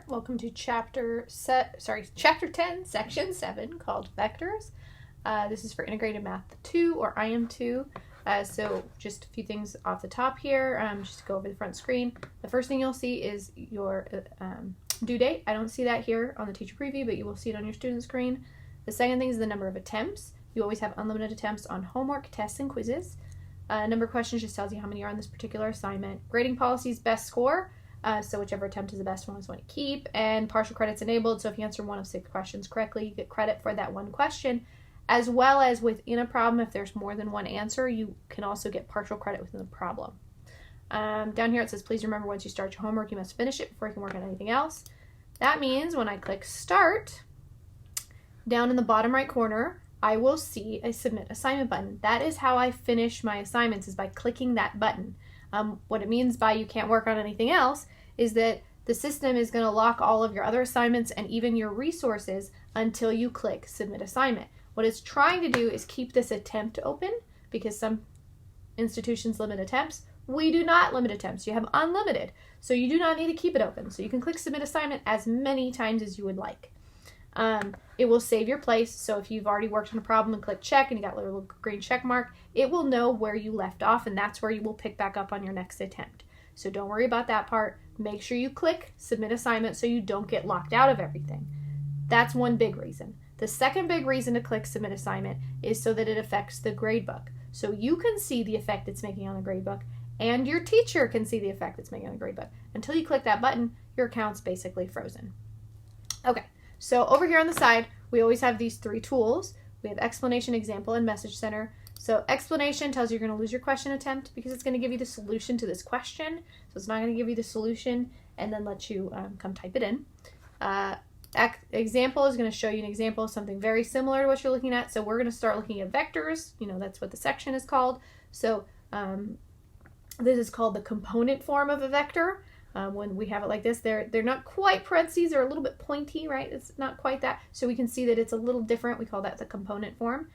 Welcome to chapter 10, section 7, called Vectors. This is for Integrated Math 2 or IM2. So just a few things off the top here, just to go over the front screen. The first thing you'll see is your due date. I don't see that here on the teacher preview, but you will see it on your student screen. The second thing is the number of attempts. You always have unlimited attempts on homework, tests, and quizzes. Number of questions just tells you how many are on this particular assignment. Grading policy is best score. So whichever attempt is the best one is one to keep, and partial credit's enabled. So if you answer one of 6 questions correctly, you get credit for that one question, as well as within a problem, if there's more than one answer, you can also get partial credit within the problem. Down here it says, please remember once you start your homework, you must finish it before you can work on anything else. That means when I click start, down in the bottom right corner, I will see a submit assignment button. That is how I finish my assignments, is by clicking that button. What it means by you can't work on anything else is that the system is going to lock all of your other assignments and even your resources until you click submit assignment. What it's trying to do is keep this attempt open, because some institutions limit attempts. We do not limit attempts. You have unlimited, so you do not need to keep it open. So you can click submit assignment as many times as you would like. It will save your place, so if you've already worked on a problem and click check and you got a little green check mark, it will know where you left off, and that's where you will pick back up on your next attempt. So don't worry about that part. Make sure you click submit assignment so you don't get locked out of everything. That's one big reason. The second big reason to click submit assignment is so that it affects the gradebook. So you can see the effect it's making on the gradebook, and your teacher can see the effect it's making on the gradebook. Until you click that button, your account's basically frozen. Okay. So over here on the side, we always have these 3 tools. We have explanation, example, and message center. So explanation tells you you're going to lose your question attempt because it's going to give you the solution to this question. So it's not going to give you the solution and then let you come type it in. Example is going to show you an example of something very similar to what you're looking at. So we're going to start looking at vectors. You know, that's what the section is called. So this is called the component form of a vector. When we have it like this, they're not quite parentheses, they're a little bit pointy, right? It's not quite that. So we can see that it's a little different. We call that the component form.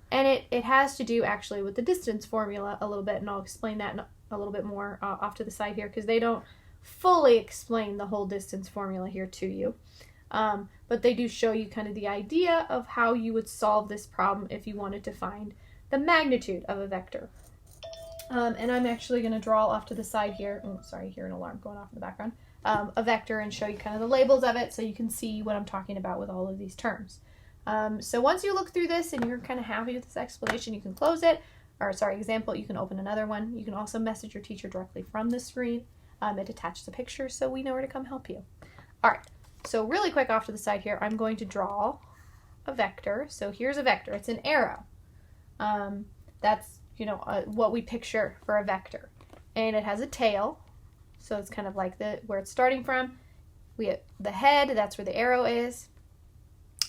And it has to do actually with the distance formula a little bit, and I'll explain that a little bit more off to the side here, because they don't fully explain the whole distance formula here to you. But they do show you kind of the idea of how you would solve this problem if you wanted to find the magnitude of a vector. And I'm actually going to draw off to the side here. Oh, sorry, hear an alarm going off in the background. A vector, and show you kind of the labels of it so you can see what I'm talking about with all of these terms. So once you look through this and you're kind of happy with this explanation, you can close it. Or sorry, example, you can open another one. You can also message your teacher directly from the screen. It attaches a picture so we know where to come help you. All right, so really quick off to the side here, I'm going to draw a vector. So here's a vector. It's an arrow. That's what we picture for a vector. And it has a tail, so it's kind of like where it's starting from. We have the head, that's where the arrow is.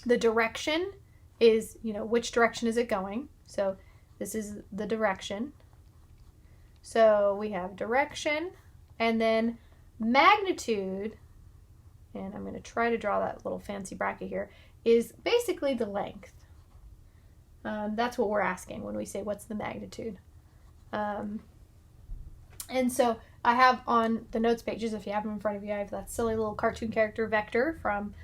The direction is, which direction is it going? So this is the direction. So we have direction, and then magnitude, and I'm going to try to draw that little fancy bracket here, is basically the length. That's what we're asking when we say what's the magnitude. And so I have on the notes pages, if you have them in front of you, I have that silly little cartoon character Vector from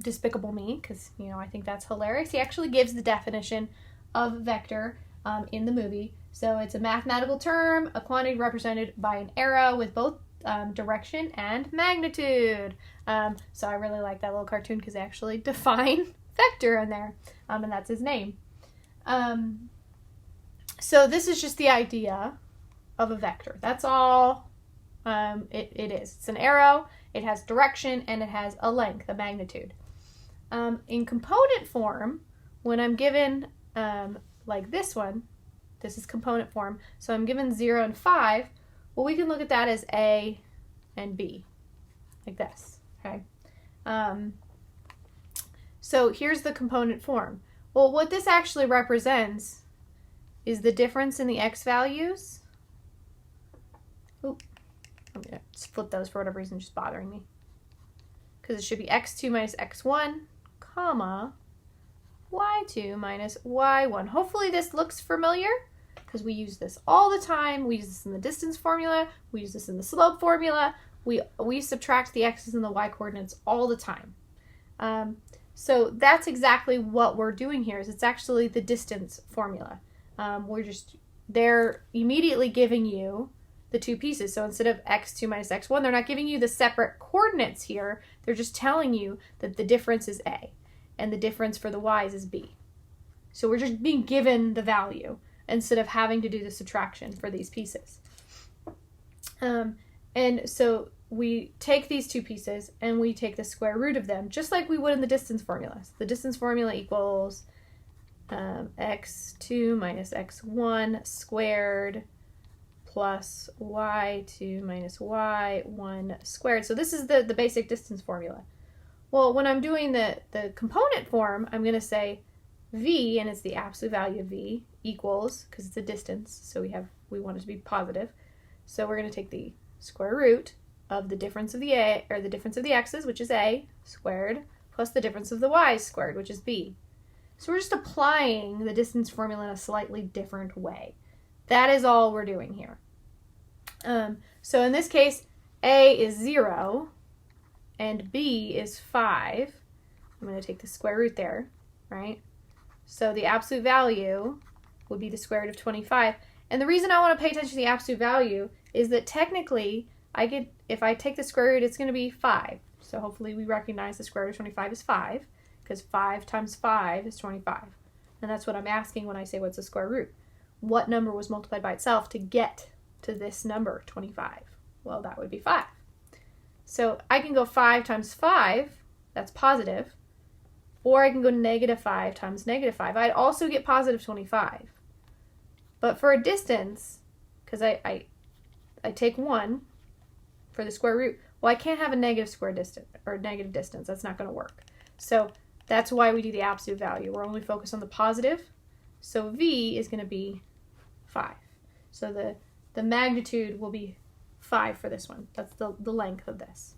Despicable Me, because I think that's hilarious. He actually gives the definition of vector in the movie. So it's a mathematical term, a quantity represented by an arrow with both direction and magnitude. So I really like that little cartoon because they actually define vector in there, and that's his name. So this is just the idea of a vector. That's all it is. It's an arrow, it has direction, and it has a length, a magnitude. In component form, when I'm given like this one, this is component form, so I'm given 0 and 5, well, we can look at that as A and B, like this, okay? So here's the component form. Well, what this actually represents is the difference in the x values. Oop, I'm going to flip those for whatever reason, just bothering me. Because it should be x2 minus x1, comma, y2 minus y1. Hopefully this looks familiar, because we use this all the time. We use this in the distance formula. We use this in the slope formula. we subtract the x's and the y coordinates all the time. So that's exactly what we're doing here. Is it's actually the distance formula. They're immediately giving you the two pieces. So instead of x2 minus x1, they're not giving you the separate coordinates here. They're just telling you that the difference is a, and the difference for the y's is b. So we're just being given the value instead of having to do the subtraction for these pieces. And so we take these two pieces and we take the square root of them, just like we would in the distance formula. So the distance formula equals x2 minus x1 squared plus y2 minus y1 squared. So this is the basic distance formula. Well, when I'm doing the component form, I'm going to say v, and it's the absolute value of v, equals, because it's a distance, so we want it to be positive. So we're going to take the square root of the difference of the a, or the difference of the x's, which is a, squared, plus the difference of the y's squared, which is b. So we're just applying the distance formula in a slightly different way. That is all we're doing here. So in this case, a is 0 and b is 5. I'm going to take the square root there, right? So the absolute value would be the square root of 25. And the reason I want to pay attention to the absolute value is that technically, if I take the square root, it's going to be 5. So hopefully we recognize the square root of 25 is 5, because 5 times 5 is 25. And that's what I'm asking when I say what's the square root. What number was multiplied by itself to get to this number, 25? Well, that would be 5. So I can go 5 times 5, that's positive, or I can go negative 5 times negative 5. I'd also get positive 25. But for a distance, because I take 1 for the square root, well, I can't have a negative square distance, or negative distance. That's not going to work. So that's why we do the absolute value. We're only focused on the positive. So v is going to be 5. So the magnitude will be 5 for this one. That's the length of this.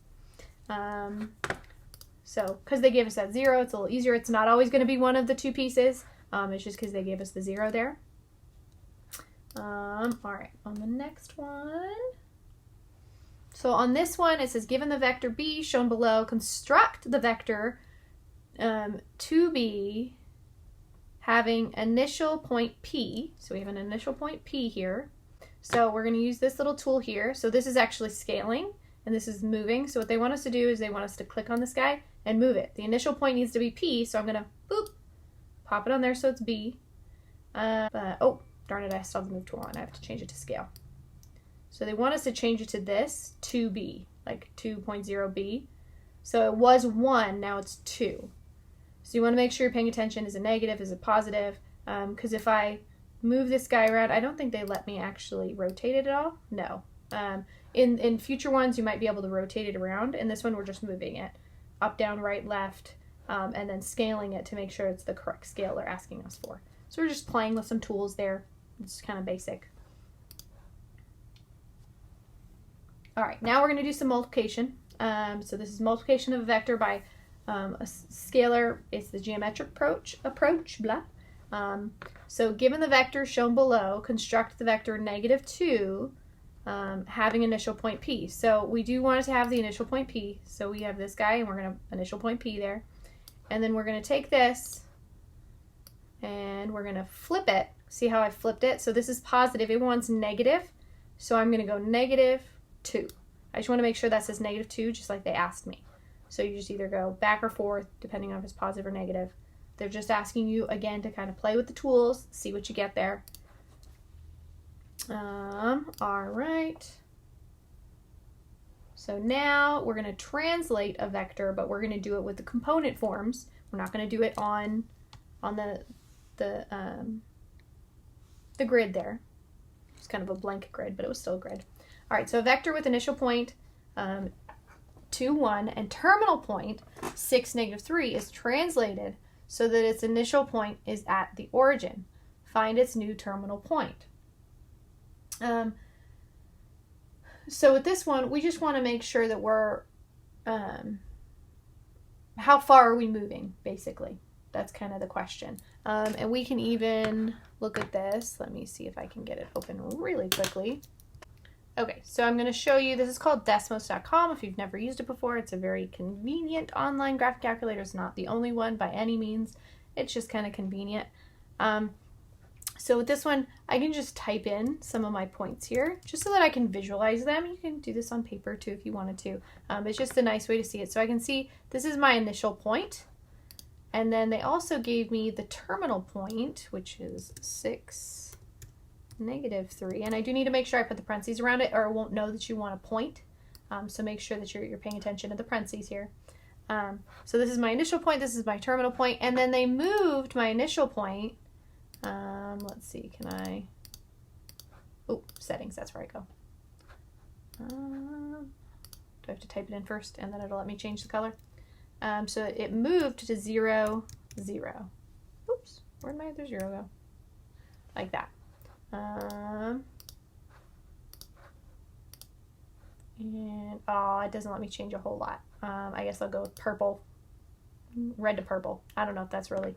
So because they gave us that 0, it's a little easier. It's not always going to be one of the two pieces. It's just because they gave us the 0 there. All right, on the next one. So on this one, it says, given the vector b shown below, construct the vector 2b having initial point p. So we have an initial point p here. So we're going to use this little tool here. So this is actually scaling, and this is moving. So what they want us to do is they want us to click on this guy and move it. The initial point needs to be p, so I'm going to boop, pop it on there so it's b. Oh, darn it, I still have the move tool on. I have to change it to scale. So they want us to change it to this, 2b, like 2.0b. So it was 1, now it's 2. So you want to make sure you're paying attention. Is it negative? Is it positive? Because if I move this guy around, I don't think they let me actually rotate it at all. No. In future ones, you might be able to rotate it around. In this one, we're just moving it up, down, right, left, and then scaling it to make sure it's the correct scale they're asking us for. So we're just playing with some tools there. It's kind of basic. All right, now we're going to do some multiplication. So this is multiplication of a vector by a scalar. It's the geometric approach, blah. So given the vector shown below, construct the vector negative 2 having initial point p. So we do want it to have the initial point p. So we have this guy, and we're going to initial point p there. And then we're going to take this, and we're going to flip it. See how I flipped it? So this is positive. It wants negative. So I'm going to go negative 2. I just want to make sure that says negative 2, just like they asked me. So you just either go back or forth, depending on if it's positive or negative. They're just asking you, again, to kind of play with the tools, see what you get there. All right. So now we're going to translate a vector, but we're going to do it with the component forms. We're not going to do it on the grid there. It's kind of a blank grid, but it was still a grid. All right, so a vector with initial point 2, 1, and terminal point 6, negative 3 is translated so that its initial point is at the origin. Find its new terminal point. So with this one, we just want to make sure that we're, how far are we moving, basically? That's kind of the question. And we can even look at this. Let me see if I can get it open really quickly. Okay, so I'm going to show you, this is called Desmos.com. If you've never used it before, it's a very convenient online graph calculator. It's not the only one by any means. It's just kind of convenient. So with this one, I can just type in some of my points here, just so that I can visualize them. You can do this on paper too if you wanted to. It's just a nice way to see it. So I can see this is my initial point. And then they also gave me the terminal point, which is 6, -3, and I do need to make sure I put the parentheses around it or it won't know that you want a point. So make sure that you're paying attention to the parentheses here. So this is my initial point, this is my terminal point, and then they moved my initial point. Let's see, can I, oh, settings, that's where I go. Do I have to type it in first and then it'll let me change the color? So it moved to 0, 0. Oops, where'd my other 0 go? Like that. And oh, it doesn't let me change a whole lot. I guess I'll go with purple, red to purple. I don't know if that's really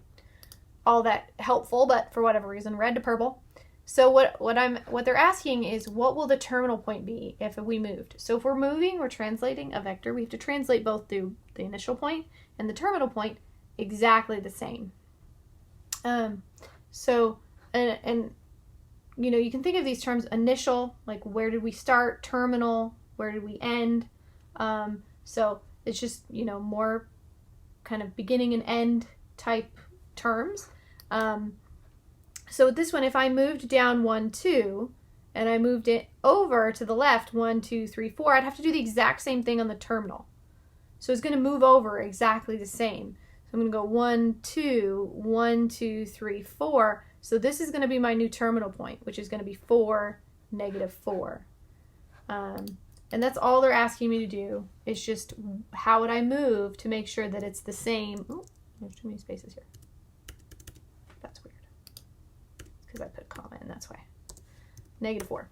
all that helpful, but for whatever reason, red to purple. So what they're asking is, what will the terminal point be if we moved? So if we're moving, we're translating a vector. We have to translate both the initial point and the terminal point exactly the same. So you know, you can think of these terms: initial, like where did we start; terminal, where did we end. So it's just, you know, more kind of beginning and end type terms. So with this one, if I moved down 1, 2, and I moved it over to the left 1, 2, 3, 4, I'd have to do the exact same thing on the terminal. So it's going to move over exactly the same. So I'm going to go 1, 2, 1, 2, 3, 4. So this is going to be my new terminal point, which is going to be 4, -4. And that's all they're asking me to do. It's just, how would I move to make sure that it's the same? Oh, there's too many spaces here. That's weird. Because I put a comma in, that's why. -4.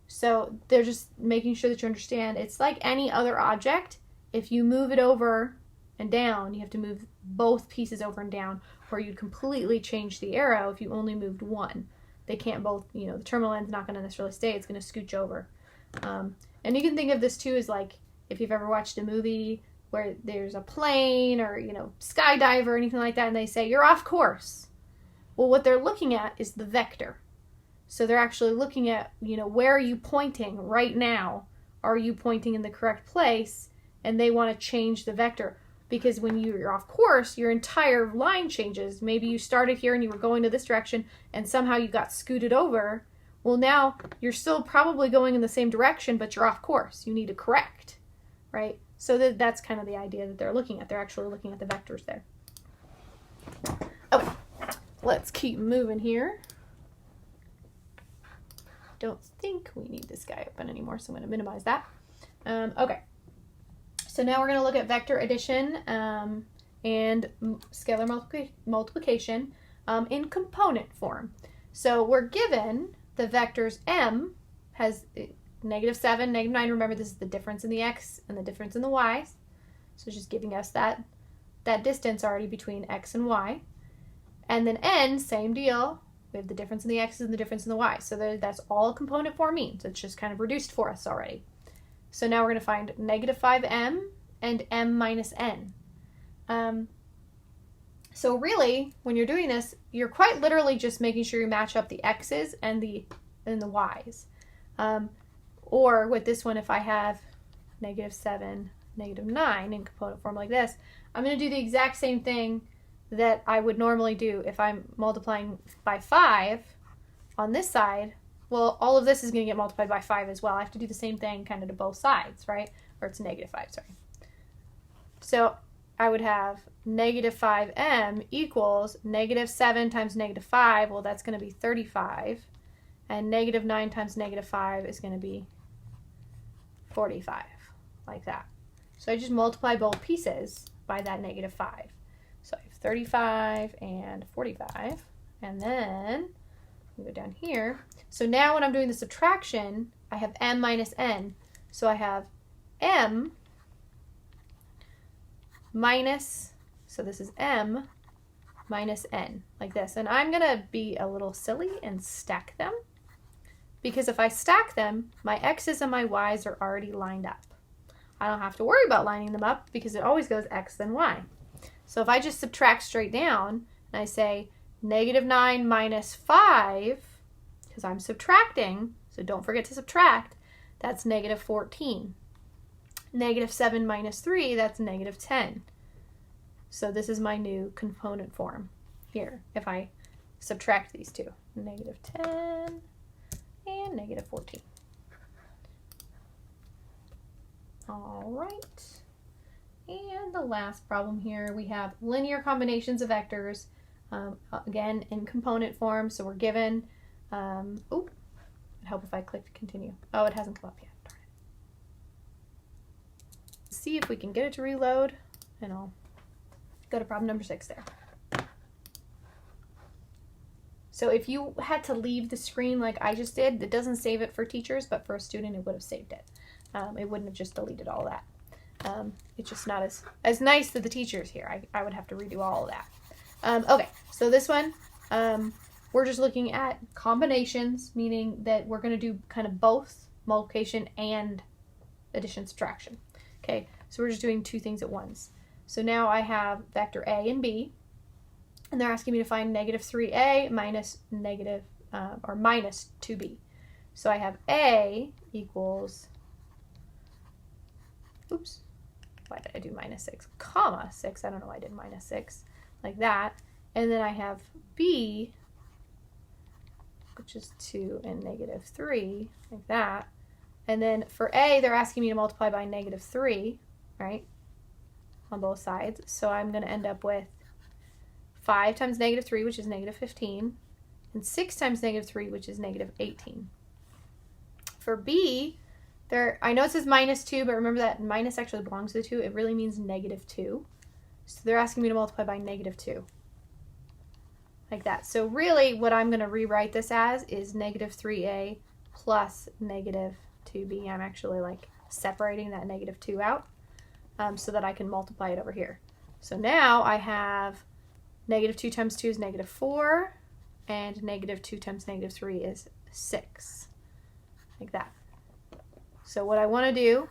So they're just making sure that you understand it's like any other object. If you move it over and down, you have to move both pieces over and down, or you'd completely change the arrow if you only moved one. They can't both, you know, the terminal end's not going to necessarily stay, it's going to scooch over. And you can think of this too as like, if you've ever watched a movie where there's a plane or, you know, skydive or anything like that, and they say, you're off course. Well, what they're looking at is the vector. So they're actually looking at, you know, where are you pointing right now? Are you pointing in the correct place? And they want to change the vector. Because when you're off course, your entire line changes. Maybe you started here and you were going to this direction and somehow you got scooted over. Well, now you're still probably going in the same direction, but you're off course. You need to correct, right? So that's kind of the idea that they're looking at. They're actually looking at the vectors there. Okay, let's keep moving here. Don't think we need this guy open anymore, so I'm going to minimize that. Okay. So now we're going to look at vector addition and scalar multiplication in component form. So we're given the vectors m has -7, -9. Remember, this is the difference in the x and the difference in the y's. So it's just giving us that distance already between x and y. And then n, same deal. We have the difference in the x's and the difference in the y's. So that's all component form means. It's just kind of reduced for us already. So now we're going to find -5m and m minus n. So really, when you're doing this, you're quite literally just making sure you match up the x's and the y's. Or with this one, if I have -7, -9 in component form like this, I'm going to do the exact same thing that I would normally do if I'm multiplying by 5 on this side. Well, all of this is going to get multiplied by 5 as well. I have to do the same thing kind of to both sides, right? Or it's -5, sorry. So I would have -5m equals -7 times -5. Well, that's going to be 35. And -9 times -5 is going to be 45, like that. So I just multiply both pieces by that -5. So I have 35 and 45. And then we go down here. So now when I'm doing the subtraction, I have m minus n. So I have m minus, so this is m minus n, like this. And I'm going to be a little silly and stack them. because if I stack them, my x's and y are already lined up. I don't have to worry about lining them up because it always goes x then y. So if I just subtract straight down and I say -9 minus 5, because I'm subtracting, so don't forget to subtract, that's -14. -7 minus 3, that's -10. So this is my new component form here if I subtract these two, -10 and -14. All right. And the last problem here, we have linear combinations of vectors, again in component form. So we're given, it'd help if I clicked continue. Oh, it hasn't come up yet. Darn it. See if we can get it to reload, and I'll go to problem number 6 there. So if you had to leave the screen like I just did, it doesn't save it for teachers, but for a student, it would have saved it. It wouldn't have just deleted all that. It's just not as nice that the teacher's here. I would have to redo all of that. Okay, so this one, we're just looking at combinations, meaning that we're going to do kind of both multiplication and addition subtraction. Okay, so we're just doing two things at once. So now I have vector A and B, and they're asking me to find -3A minus minus 2B. So I have A equals, oops, why did I do -6, comma 6, I don't know why I did -6, like that. And then I have B, which is 2 and -3, like that. And then for A, they're asking me to multiply by -3, right, on both sides. So I'm going to end up with 5 times -3, which is -15, and 6 times -3, which is -18. For B, I know it says -2, but remember that minus actually belongs to the 2. It really means -2. So they're asking me to multiply by -2. Like that. So really what I'm going to rewrite this as is -3A plus -2B. I'm actually like separating that -2 out so that I can multiply it over here. So now I have -2 times 2 is -4, and -2 times -3 is 6. Like that. So what I want to do,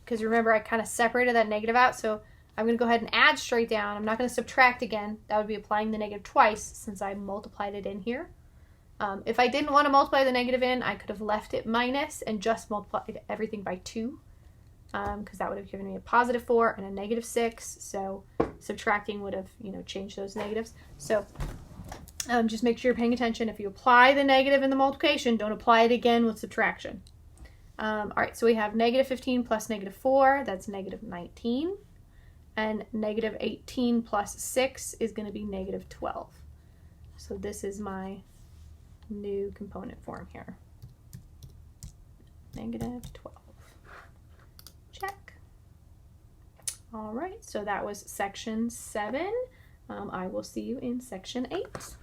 because remember I kind of separated that negative out, so I'm going to go ahead and add straight down. I'm not going to subtract again. That would be applying the negative twice since I multiplied it in here. If I didn't want to multiply the negative in, I could have left it minus and just multiplied everything by 2, because that would have given me a +4 and a -6. So subtracting would have, changed those negatives. So just make sure you're paying attention. If you apply the negative in the multiplication, don't apply it again with subtraction. All right, so we have -15 plus -4, that's -19. And -18 plus 6 is going to be -12. So this is my new component form here. -12. Check. All right, so that was section 7. I will see you in section 8.